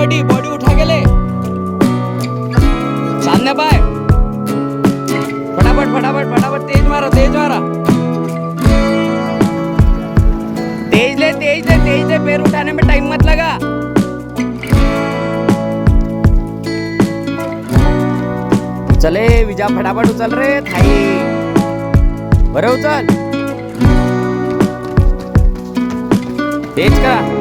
body body उठा गेले साधण्या पाय फटाफट फटाफट फटाफट तेज मारा तेज मारा तेज ले पैर उठाने में टाइम मत लगा चले विजा फटाफट उचल रे थाई बरं उचल तेज करा